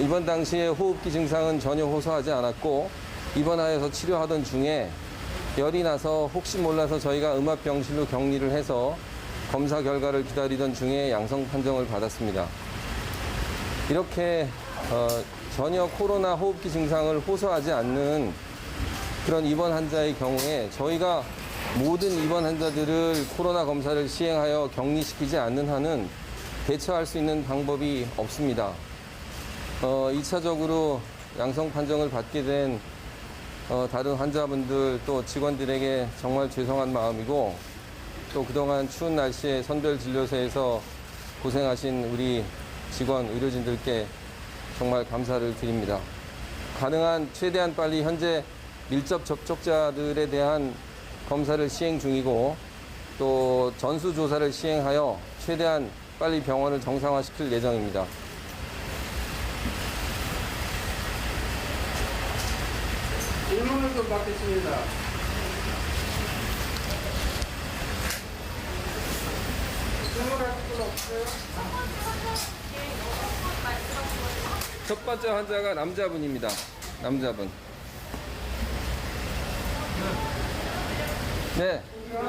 입원 당시에 호흡기 증상은 전혀 호소하지 않았고 입원하여서 치료하던 중에 열이 나서 혹시 몰라서 저희가 음압병실로 격리를 해서 검사 결과를 기다리던 중에 양성 판정을 받았습니다. 이렇게 전혀 코로나 호흡기 증상을 호소하지 않는 그런 입원 환자의 경우에 저희가 모든 입원 환자들을 코로나 검사를 시행하여 격리시키지 않는 한은 대처할 수 있는 방법이 없습니다. 2차적으로 양성 판정을 받게 된 다른 환자분들 또 직원들에게 정말 죄송한 마음이고 또 그동안 추운 날씨에 선별진료소에서 고생하신 우리 직원, 의료진들께 정말 감사를 드립니다. 가능한 최대한 빨리 현재 밀접 접촉자들에 대한 검사를 시행 중이고 또 전수조사를 시행하여 최대한 빨리 병원을 정상화시킬 예정입니다. 질문을 좀 받겠습니다. 질문하실 분 없어요? 첫 번째 환자가 남자분입니다. 남자분. 네. 공원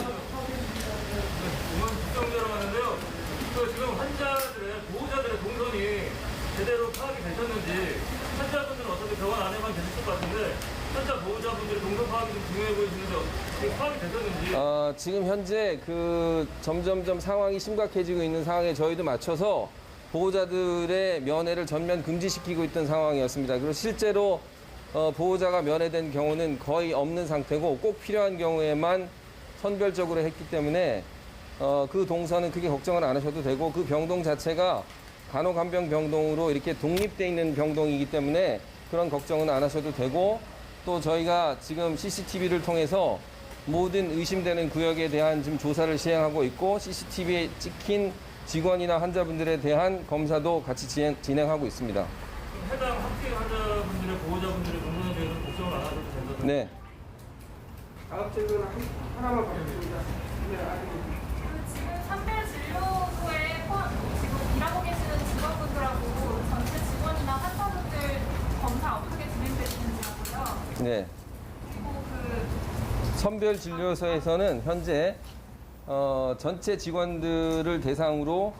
국정자로 하는데요. 지금 환자들의 보호자들의 동선이 제대로 파악이 되셨는지 환자분들은 어차피 병원 안에만 계실 것 같은데 환자 보호자분들의 동선 파악이 좀 중요해 보이시는데 지금 파악이 되셨는지 지금 현재 점점점 상황이 심각해지고 있는 상황에 저희도 맞춰서 보호자들의 면회를 전면 금지시키고 있던 상황이었습니다. 그리고 실제로 보호자가 면회된 경우는 거의 없는 상태고 꼭 필요한 경우에만 선별적으로 했기 때문에 그 동선은 크게 걱정을 안 하셔도 되고 그 병동 자체가 간호간병 병동으로 이렇게 독립되어 있는 병동이기 때문에 그런 걱정은 안 하셔도 되고 또 저희가 지금 CCTV를 통해서 모든 의심되는 구역에 대한 지금 조사를 시행하고 있고 CCTV에 찍힌 직원이나 환자분들에 대한 검사도 같이 진행하고 있습니다. 해당 합계 환자분들의 보호자분들의 동선에 대해서 걱정을 안 하셔도 된다는 네. 다음 질문 하나만 받겠습니다. 네, 아니. 지금 선별진료소에 지금 일하고 계시는 직원분들하고 전체 직원이나 환자분들 검사 어떻게 진행되시는지 하고요. 네. 그리고 선별진료소에서는 현재 전체 직원들을 대상으로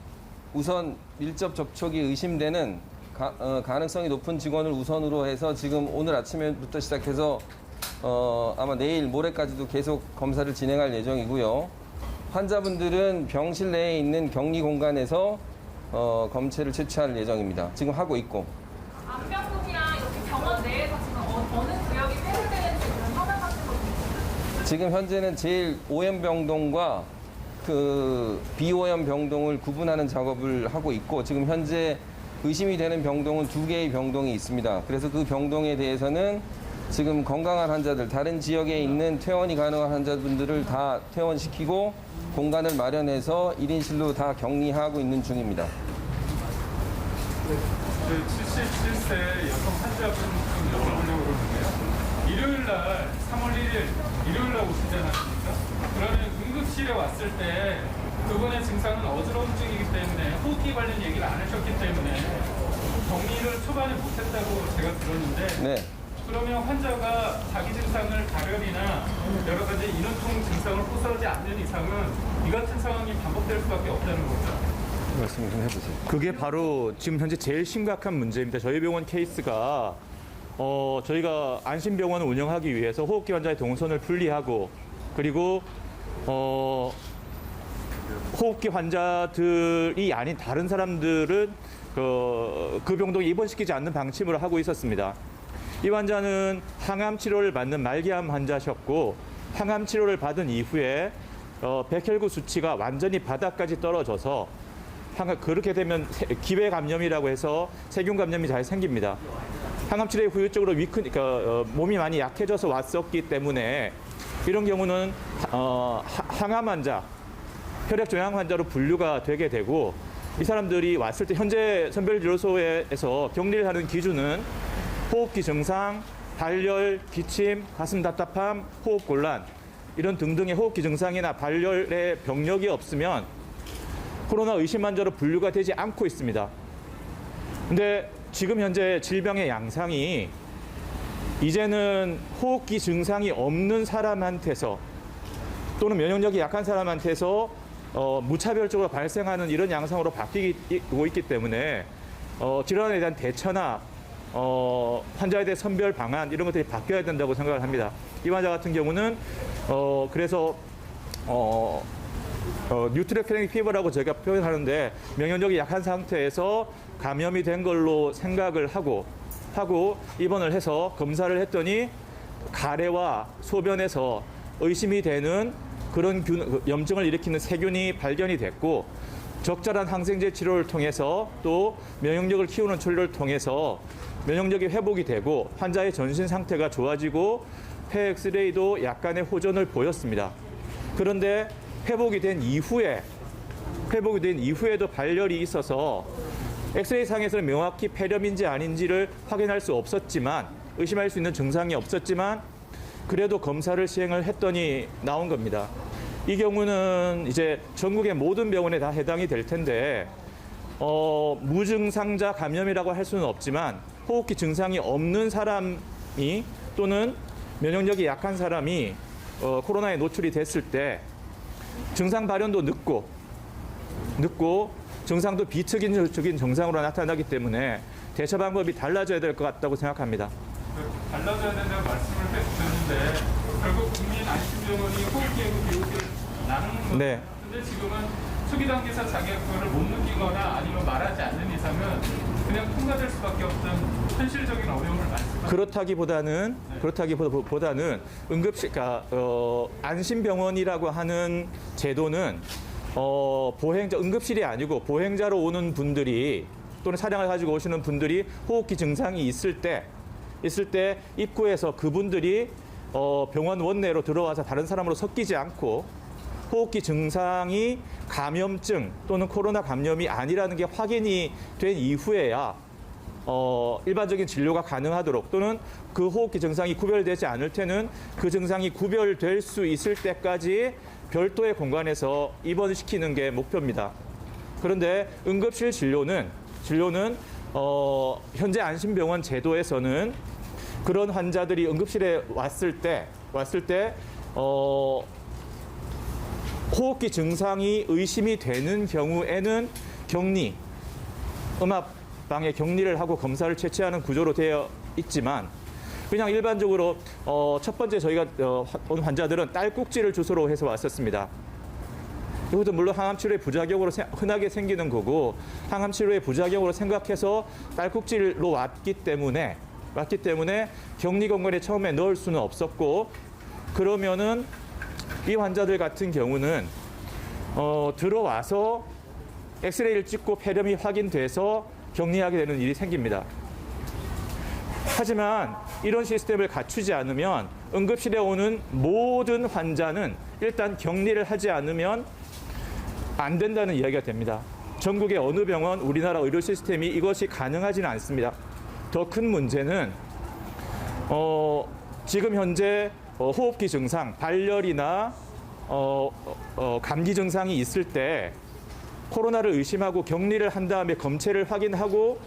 우선 밀접 접촉이 의심되는 가능성이 높은 직원을 우선으로 해서 지금 오늘 아침부터 시작해서 아마 내일 모레까지도 계속 검사를 진행할 예정이고요. 환자분들은 병실 내에 있는 격리 공간에서 검체를 채취할 예정입니다. 지금 하고 있고. 안병동이랑 이렇게 병원 내에서 지금 어느 구역이 폐쇄되는지 그런 화면 같은 거 있어요? 지금 현재는 제일 오염 병동과 비오염 병동을 구분하는 작업을 하고 있고 지금 현재 의심이 되는 병동은 2개의 병동이 있습니다. 그래서 그 병동에 대해서는 지금 건강한 환자들, 다른 지역에 있는 퇴원이 가능한 환자분들을 다 퇴원시키고 공간을 마련해서 1인실로 다 격리하고 있는 중입니다. 77세 여성 환자분 좀 여쭤보려고 그러는데요. 일요일날 3월 1일 일요일날 오시지 않았습니까? 그러면 응급실에 왔을 때 그분의 증상은 어지러움증이기 때문에 호흡기 관련 얘기를 안 하셨기 때문에 격리를 초반에 못했다고 제가 들었는데 네. 그러면 환자가 자기 증상을 가려이나 여러 가지 인후통 증상을 호소하지 않는 이상은 이 같은 상황이 반복될 수밖에 없다는 거죠. 말씀 좀 해보세요. 그게 바로 지금 현재 제일 심각한 문제입니다. 저희 병원 케이스가 저희가 안심병원을 운영하기 위해서 호흡기 환자의 동선을 분리하고 그리고 호흡기 환자들이 아닌 다른 사람들은 그 병동에 입원시키지 않는 방침으로 하고 있었습니다. 이 환자는 항암 치료를 받는 말기암 환자셨고 항암 치료를 받은 이후에 백혈구 수치가 완전히 바닥까지 떨어져서 그렇게 되면 기회 감염이라고 해서 세균 감염이 잘 생깁니다. 항암 치료의 후유적으로 몸이 많이 약해져서 왔었기 때문에 이런 경우는 항암 환자, 혈액 종양 환자로 분류가 되게 되고 이 사람들이 왔을 때 현재 선별진료소에서 격리를 하는 기준은 호흡기 증상, 발열, 기침, 가슴 답답함, 호흡 곤란 이런 등등의 호흡기 증상이나 발열의 병력이 없으면 코로나 의심 환자로 분류가 되지 않고 있습니다. 근데 지금 현재 질병의 양상이 이제는 호흡기 증상이 없는 사람한테서 또는 면역력이 약한 사람한테서 무차별적으로 발생하는 이런 양상으로 바뀌고 있기 때문에 질환에 대한 대처나 환자에 대한 선별 방안 이런 것들이 바뀌어야 된다고 생각을 합니다. 이 환자 같은 경우는 그래서 뉴트로피닉 피버라고 저희가 표현하는데 면역력이 약한 상태에서 감염이 된 걸로 생각을 하고 입원을 해서 검사를 했더니 가래와 소변에서 의심이 되는 그런 염증을 일으키는 세균이 발견이 됐고 적절한 항생제 치료를 통해서 또 면역력을 키우는 치료를 통해서 면역력이 회복이 되고 환자의 전신 상태가 좋아지고 폐 엑스레이도 약간의 호전을 보였습니다. 그런데 회복이 된 이후에도 발열이 있어서 엑스레이 상에서는 명확히 폐렴인지 아닌지를 확인할 수 없었지만 의심할 수 있는 증상이 없었지만 그래도 검사를 시행을 했더니 나온 겁니다. 이 경우는 이제 전국의 모든 병원에 다 해당이 될 텐데 무증상자 감염이라고 할 수는 없지만 호흡기 증상이 없는 사람이 또는 면역력이 약한 사람이 코로나에 노출이 됐을 때 증상 발현도 늦고 증상도 비특이적인 증상으로 나타나기 때문에 대처 방법이 달라져야 될 것 같다고 생각합니다. 달라져야 된다고 말씀을 해주셨는데 결국 국민안심병원이 호흡기하고 비호흡기를 나누는 거죠. 네. 근데 지금은 초기 단계에서 자기가 그거를 못 느끼거나 아니면 말하지 않는 이상은 그냥 통과될 수밖에 없던 현실적인 어려움을 말씀하셨습니다. 그렇다기보다는 응급실, 안심병원이라고 하는 제도는 응급실이 아니고 보행자로 오는 분들이 또는 차량을 가지고 오시는 분들이 호흡기 증상이 있을 때 입구에서 그분들이 병원 원내로 들어와서 다른 사람으로 섞이지 않고 호흡기 증상이 감염증 또는 코로나 감염이 아니라는 게 확인이 된 이후에야 일반적인 진료가 가능하도록 또는 그 호흡기 증상이 구별되지 않을 때는 그 증상이 구별될 수 있을 때까지 별도의 공간에서 입원시키는 게 목표입니다. 그런데 응급실 진료는 현재 안심병원 제도에서는 그런 환자들이 응급실에 왔을 때 호흡기 증상이 의심이 되는 경우에는 음압방에 격리를 하고 검사를 채취하는 구조로 되어 있지만 그냥 일반적으로 첫 번째 저희가 온 환자들은 딸꾹질을 주소로 해서 왔었습니다. 이것도 물론 항암치료의 부작용으로 흔하게 생기는 거고 항암치료의 부작용으로 생각해서 딸꾹질로 왔기 때문에 격리 공간에 처음에 넣을 수는 없었고 그러면은 이 환자들 같은 경우는 들어와서 엑스레이를 찍고 폐렴이 확인돼서 격리하게 되는 일이 생깁니다. 하지만 이런 시스템을 갖추지 않으면 응급실에 오는 모든 환자는 일단 격리를 하지 않으면 안 된다는 이야기가 됩니다. 전국의 어느 병원, 우리나라 의료 시스템이 이것이 가능하지는 않습니다. 더 큰 문제는 지금 현재 호흡기 증상, 발열이나 감기 증상이 있을 때 코로나를 의심하고 격리를 한 다음에 검체를 확인하고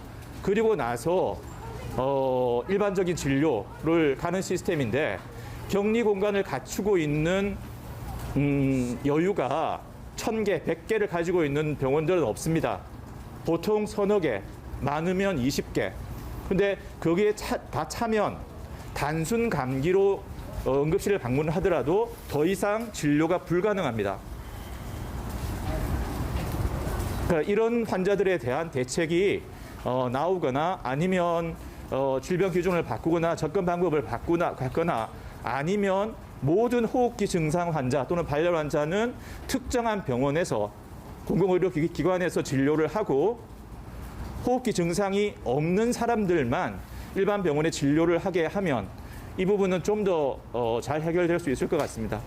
그리고 나서 일반적인 진료를 가는 시스템인데 격리 공간을 갖추고 있는 여유가 1000개, 100개를 가지고 있는 병원들은 없습니다. 보통 서너 개, 많으면 20개. 근데 거기에 다 차면 단순 감기로 응급실을 방문을 하더라도 더 이상 진료가 불가능합니다. 그러니까 이런 환자들에 대한 대책이 나오거나 아니면 질병 기준을 바꾸거나 접근 방법을 바꾸거나 아니면 모든 호흡기 증상 환자 또는 발열 환자는 특정한 병원에서 공공의료기관에서 진료를 하고 호흡기 증상이 없는 사람들만 일반 병원에 진료를 하게 하면 이 부분은 좀 더 잘 해결될 수 있을 것 같습니다.